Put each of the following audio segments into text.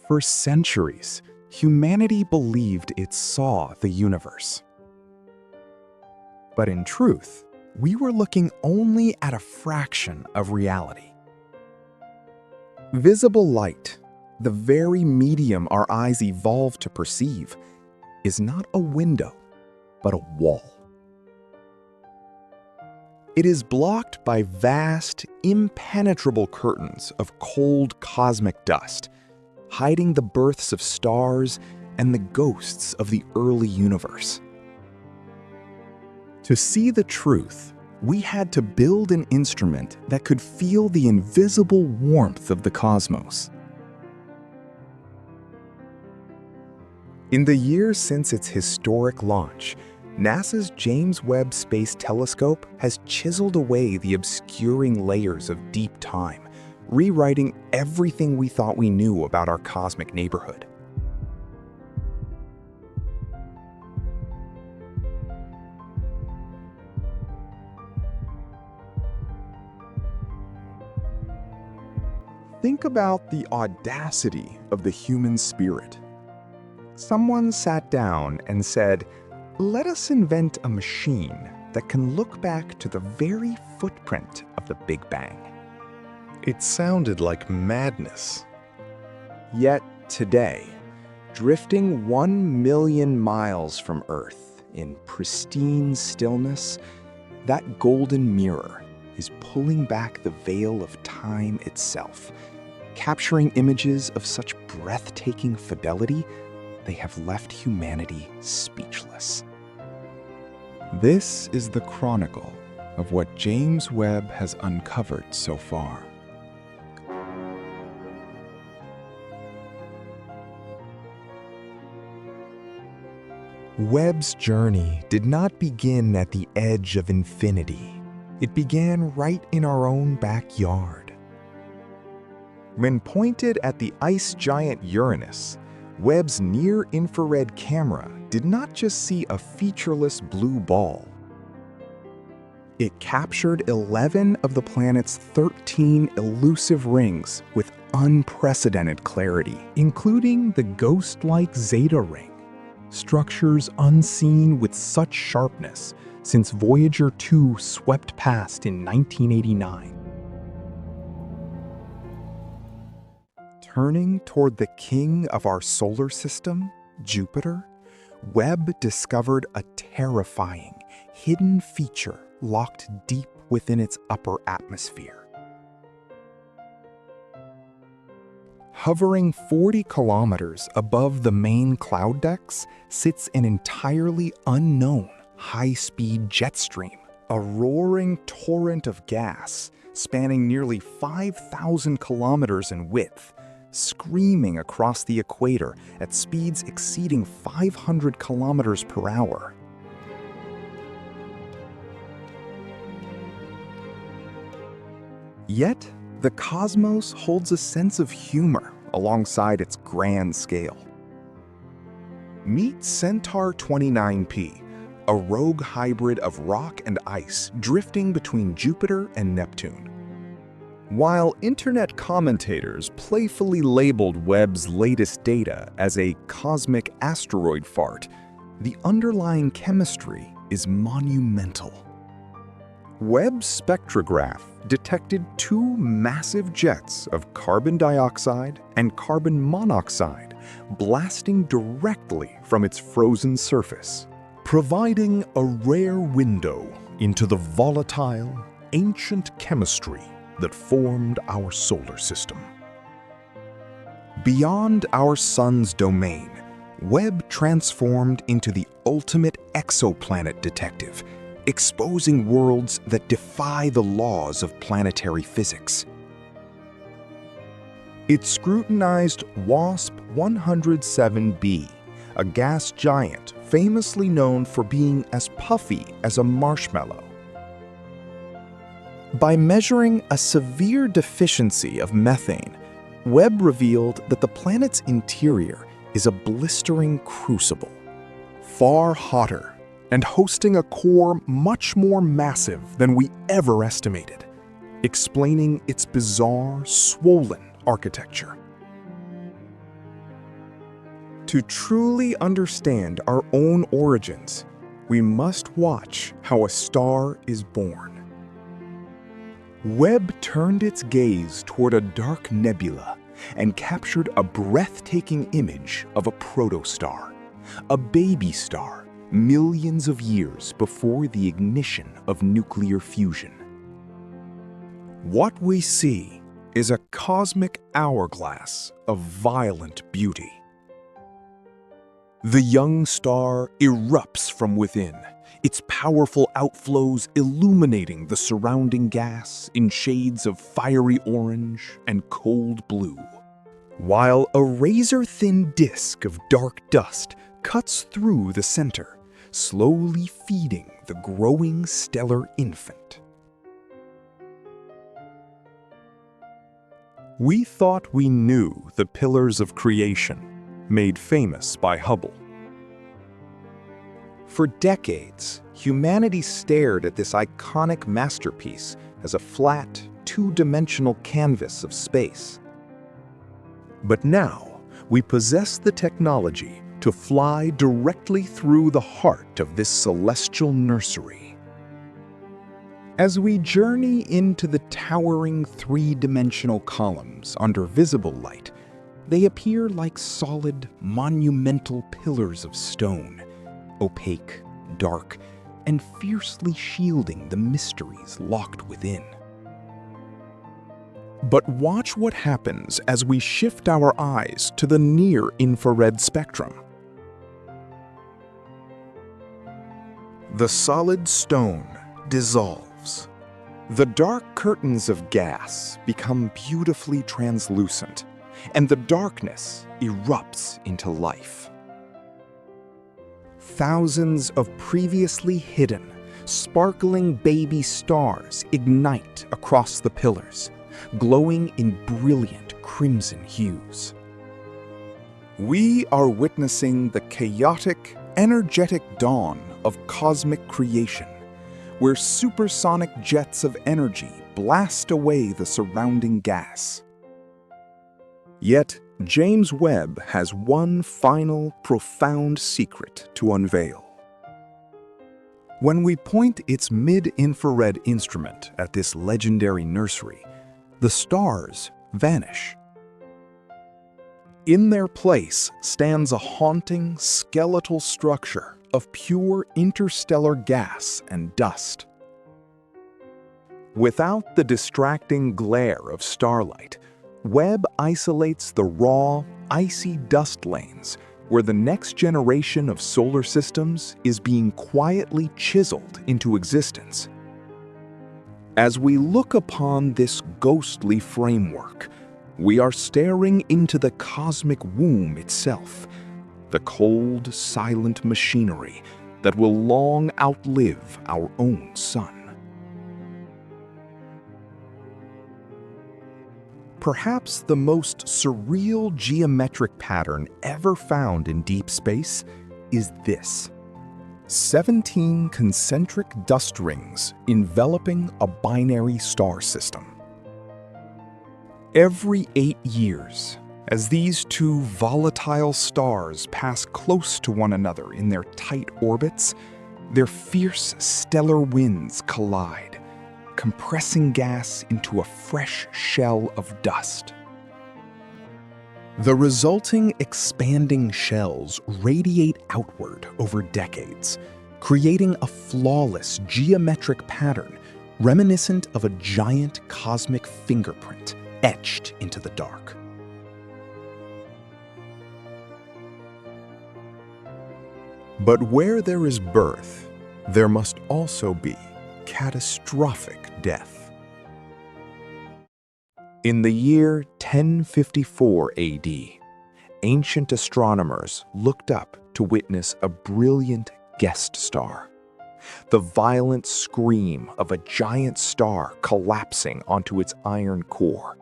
For centuries, humanity believed it saw the universe. But in truth, we were looking only at a fraction of reality. Visible light, the very medium our eyes evolved to perceive, is not a window, but a wall. It is blocked by vast, impenetrable curtains of cold cosmic dust, hiding the births of stars and the ghosts of the early universe. To see the truth, we had to build an instrument that could feel the invisible warmth of the cosmos. In the years since its historic launch, NASA's James Webb Space Telescope has chiseled away the obscuring layers of deep time, rewriting everything we thought we knew about our cosmic neighborhood. Think about the audacity of the human spirit. Someone sat down and said, "Let us invent a machine that can look back to the very footprint of the Big Bang." It sounded like madness. Yet today, drifting 1 million miles from Earth in pristine stillness, that golden mirror is pulling back the veil of time itself, capturing images of such breathtaking fidelity they have left humanity speechless. This is the chronicle of what James Webb has uncovered so far. Webb's journey did not begin at the edge of infinity. It began right in our own backyard. When pointed at the ice giant Uranus, Webb's near-infrared camera did not just see a featureless blue ball. It captured 11 of the planet's 13 elusive rings with unprecedented clarity, including the ghost-like Zeta ring, structures unseen with such sharpness since Voyager 2 swept past in 1989. Turning toward the king of our solar system, Jupiter, Webb discovered a terrifying, hidden feature locked deep within its upper atmosphere. Hovering 40 kilometers above the main cloud decks sits an entirely unknown high-speed jet stream, a roaring torrent of gas spanning nearly 5,000 kilometers in width, screaming across the equator at speeds exceeding 500 kilometers per hour. Yet, the cosmos holds a sense of humor alongside its grand scale. Meet Centaur 29P, a rogue hybrid of rock and ice drifting between Jupiter and Neptune. While internet commentators playfully labeled Webb's latest data as a cosmic asteroid fart, the underlying chemistry is monumental. Webb's spectrograph detected two massive jets of carbon dioxide and carbon monoxide blasting directly from its frozen surface, providing a rare window into the volatile, ancient chemistry that formed our solar system. Beyond our sun's domain, Webb transformed into the ultimate exoplanet detective, exposing worlds that defy the laws of planetary physics. It scrutinized WASP 107b, a gas giant famously known for being as puffy as a marshmallow. By measuring a severe deficiency of methane, Webb revealed that the planet's interior is a blistering crucible, far hotter and hosting a core much more massive than we ever estimated, explaining its bizarre, swollen architecture. To truly understand our own origins, we must watch how a star is born. Webb turned its gaze toward a dark nebula and captured a breathtaking image of a protostar, a baby star millions of years before the ignition of nuclear fusion. What we see is a cosmic hourglass of violent beauty. The young star erupts from within, its powerful outflows illuminating the surrounding gas in shades of fiery orange and cold blue, while a razor-thin disk of dark dust cuts through the center, slowly feeding the growing stellar infant. We thought we knew the pillars of creation, made famous by Hubble. For decades, humanity stared at this iconic masterpiece as a flat, two-dimensional canvas of space. But now, we possess the technology to fly directly through the heart of this celestial nursery. As we journey into the towering three-dimensional columns under visible light, they appear like solid, monumental pillars of stone, opaque, dark, and fiercely shielding the mysteries locked within. But watch what happens as we shift our eyes to the near-infrared spectrum. The solid stone dissolves. The dark curtains of gas become beautifully translucent, and the darkness erupts into life. Thousands of previously hidden, sparkling baby stars ignite across the pillars, glowing in brilliant crimson hues. We are witnessing the chaotic, energetic dawn of cosmic creation, where supersonic jets of energy blast away the surrounding gas. Yet, James Webb has one final, profound secret to unveil. When we point its mid-infrared instrument at this legendary nursery, the stars vanish. In their place stands a haunting, skeletal structure of pure interstellar gas and dust. Without the distracting glare of starlight, Webb isolates the raw, icy dust lanes where the next generation of solar systems is being quietly chiseled into existence. As we look upon this ghostly framework, we are staring into the cosmic womb itself, the cold, silent machinery that will long outlive our own sun. Perhaps the most surreal geometric pattern ever found in deep space is this: 17 concentric dust rings enveloping a binary star system. Every 8 years, as these two volatile stars pass close to one another in their tight orbits, their fierce stellar winds collide, compressing gas into a fresh shell of dust. The resulting expanding shells radiate outward over decades, creating a flawless geometric pattern reminiscent of a giant cosmic fingerprint etched into the dark. But where there is birth, there must also be catastrophic death. In the year 1054 AD, ancient astronomers looked up to witness a brilliant guest star, the violent scream of a giant star collapsing onto its iron core,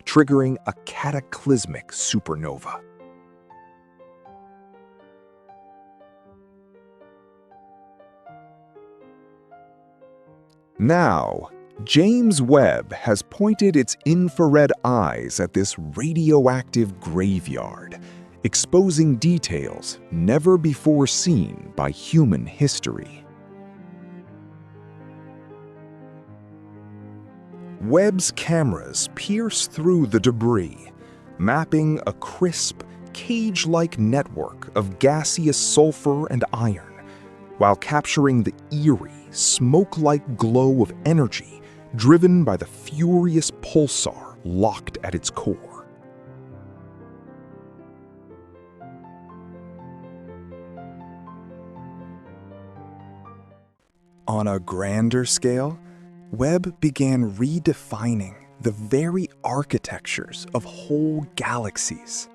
triggering a cataclysmic supernova. Now, James Webb has pointed its infrared eyes at this radioactive graveyard, exposing details never before seen by human history. Webb's cameras pierce through the debris, mapping a crisp, cage-like network of gaseous sulfur and iron, while capturing the eerie, smoke-like glow of energy driven by the furious pulsar locked at its core. On a grander scale, Webb began redefining the very architectures of whole galaxies.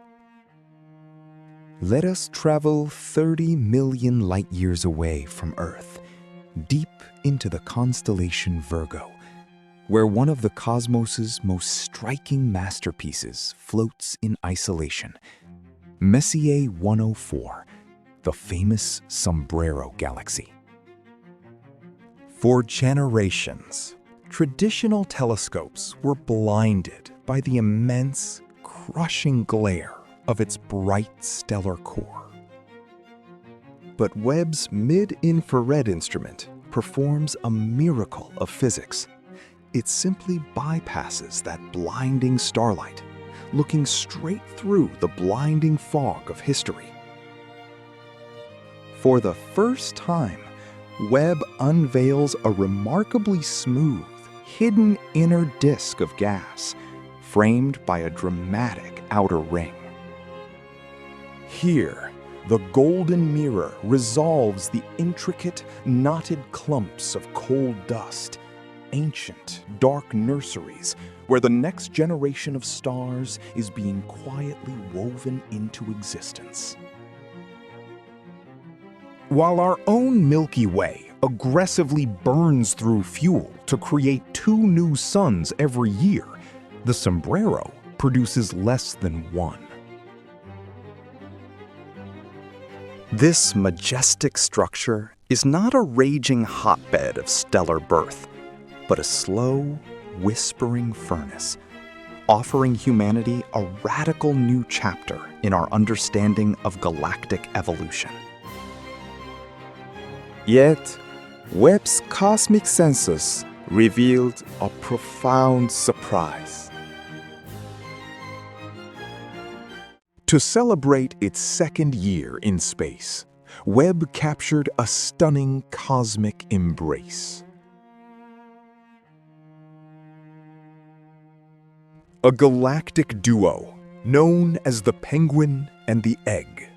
Let us travel 30 million light-years away from Earth, deep into the constellation Virgo, where one of the cosmos's most striking masterpieces floats in isolation, Messier 104, the famous Sombrero Galaxy. For generations, traditional telescopes were blinded by the immense, crushing glare of its bright stellar core. But Webb's mid-infrared instrument performs a miracle of physics. It simply bypasses that blinding starlight, looking straight through the blinding fog of history. For the first time, Webb unveils a remarkably smooth, hidden inner disk of gas, framed by a dramatic outer ring. Here, the golden mirror resolves the intricate, knotted clumps of coal dust, ancient, dark nurseries where the next generation of stars is being quietly woven into existence. While our own Milky Way aggressively burns through fuel to create 2 new suns every year, the Sombrero produces less than 1. This majestic structure is not a raging hotbed of stellar birth, but a slow, whispering furnace, offering humanity a radical new chapter in our understanding of galactic evolution. Yet, Webb's cosmic census revealed a profound surprise. To celebrate its 2nd year in space, Webb captured a stunning cosmic embrace. A galactic duo known as the Penguin and the Egg.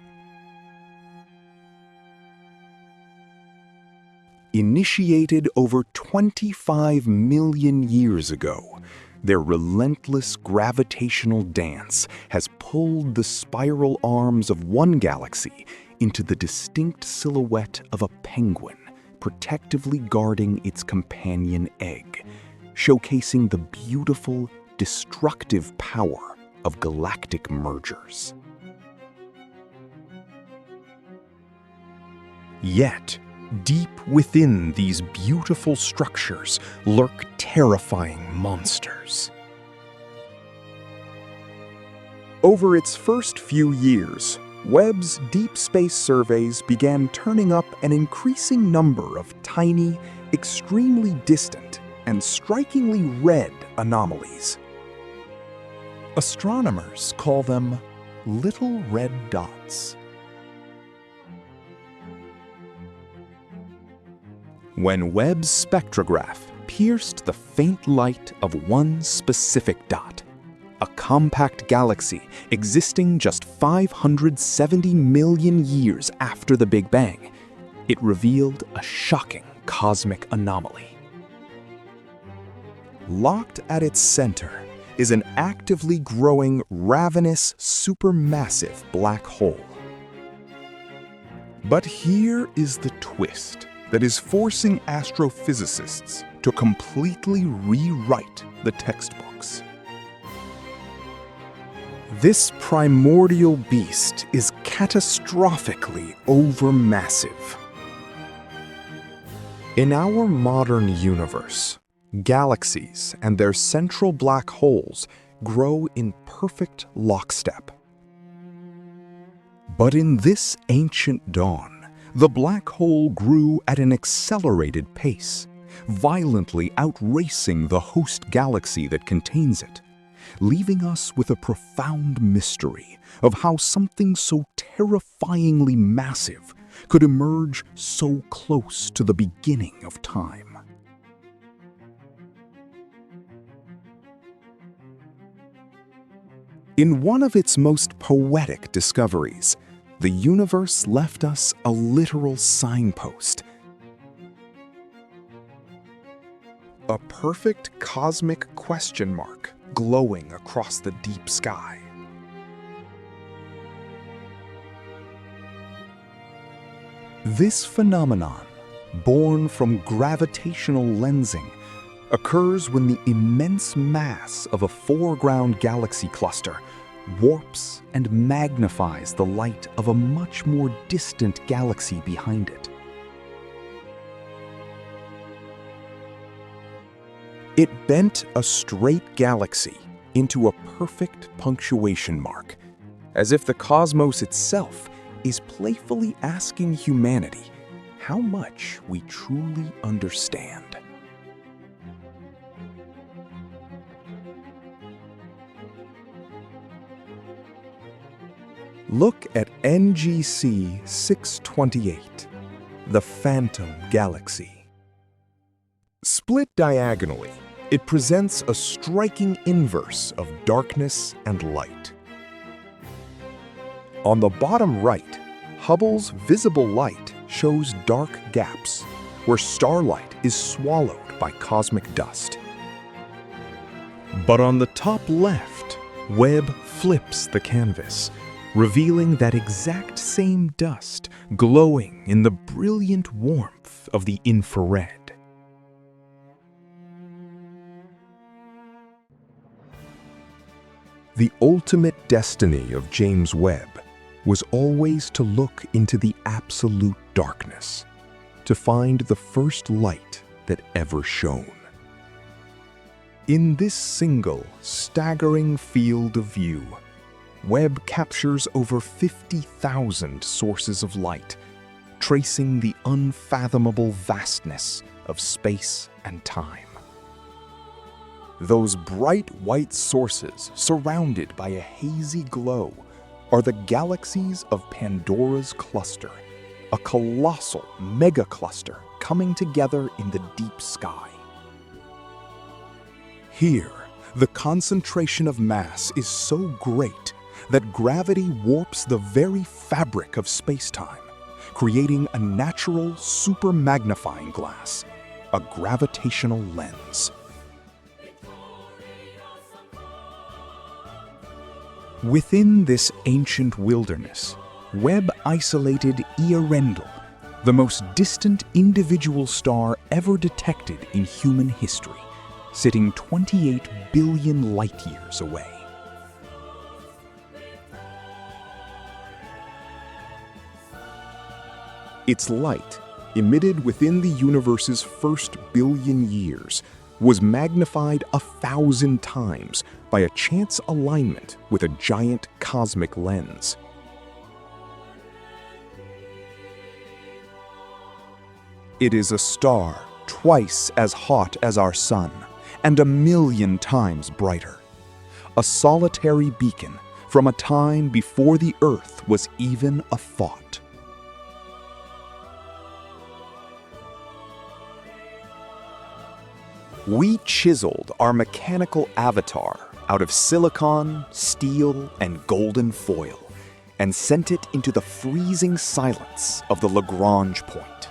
Initiated over 25 million years ago, their relentless gravitational dance has pulled the spiral arms of one galaxy into the distinct silhouette of a penguin, protectively guarding its companion egg, showcasing the beautiful, destructive power of galactic mergers. Yet, deep within these beautiful structures lurk terrifying monsters. Over its first few years, Webb's deep space surveys began turning up an increasing number of tiny, extremely distant, and strikingly red anomalies. Astronomers call them little red dots. When Webb's spectrograph pierced the faint light of one specific dot, a compact galaxy existing just 570 million years after the Big Bang, it revealed a shocking cosmic anomaly. Locked at its center is an actively growing, ravenous, supermassive black hole. But here is the twist that is forcing astrophysicists to completely rewrite the textbooks. This primordial beast is catastrophically overmassive. In our modern universe, galaxies and their central black holes grow in perfect lockstep. But in this ancient dawn, the black hole grew at an accelerated pace, violently outracing the host galaxy that contains it, leaving us with a profound mystery of how something so terrifyingly massive could emerge so close to the beginning of time. In one of its most poetic discoveries, the universe left us a literal signpost. A perfect cosmic question mark glowing across the deep sky. This phenomenon, born from gravitational lensing, occurs when the immense mass of a foreground galaxy cluster warps and magnifies the light of a much more distant galaxy behind it. It bent a straight galaxy into a perfect punctuation mark, as if the cosmos itself is playfully asking humanity how much we truly understand. Look at NGC 628, the Phantom Galaxy. Split diagonally, it presents a striking inverse of darkness and light. On the bottom right, Hubble's visible light shows dark gaps, where starlight is swallowed by cosmic dust. But on the top left, Webb flips the canvas, revealing that exact same dust glowing in the brilliant warmth of the infrared. The ultimate destiny of James Webb was always to look into the absolute darkness, to find the first light that ever shone. In this single, staggering field of view, Webb captures over 50,000 sources of light, tracing the unfathomable vastness of space and time. Those bright white sources, surrounded by a hazy glow, are the galaxies of Pandora's cluster, a colossal megacluster coming together in the deep sky. Here, the concentration of mass is so great that gravity warps the very fabric of space-time, creating a natural super-magnifying glass, a gravitational lens. Within this ancient wilderness, Webb isolated Earendel, the most distant individual star ever detected in human history, sitting 28 billion light-years away. Its light, emitted within the universe's first billion years, was magnified 1,000 times by a chance alignment with a giant cosmic lens. It is a star twice as hot as our sun and 1,000,000 times brighter. A solitary beacon from a time before the Earth was even a thought. We chiseled our mechanical avatar out of silicon, steel, and golden foil and sent it into the freezing silence of the Lagrange Point.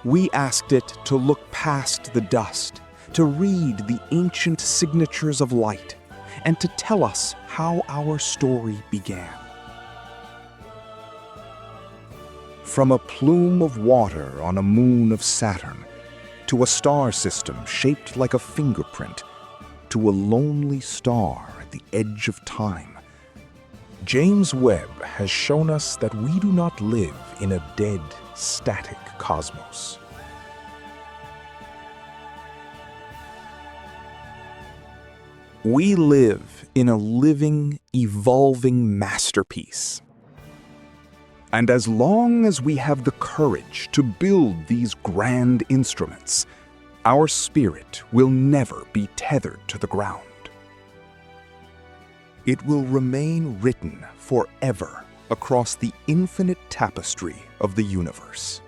We asked it to look past the dust, to read the ancient signatures of light, and to tell us how our story began. From a plume of water on a moon of Saturn, to a star system shaped like a fingerprint, to a lonely star at the edge of time, James Webb has shown us that we do not live in a dead, static cosmos. We live in a living, evolving masterpiece. And as long as we have the courage to build these grand instruments, our spirit will never be tethered to the ground. It will remain written forever across the infinite tapestry of the universe.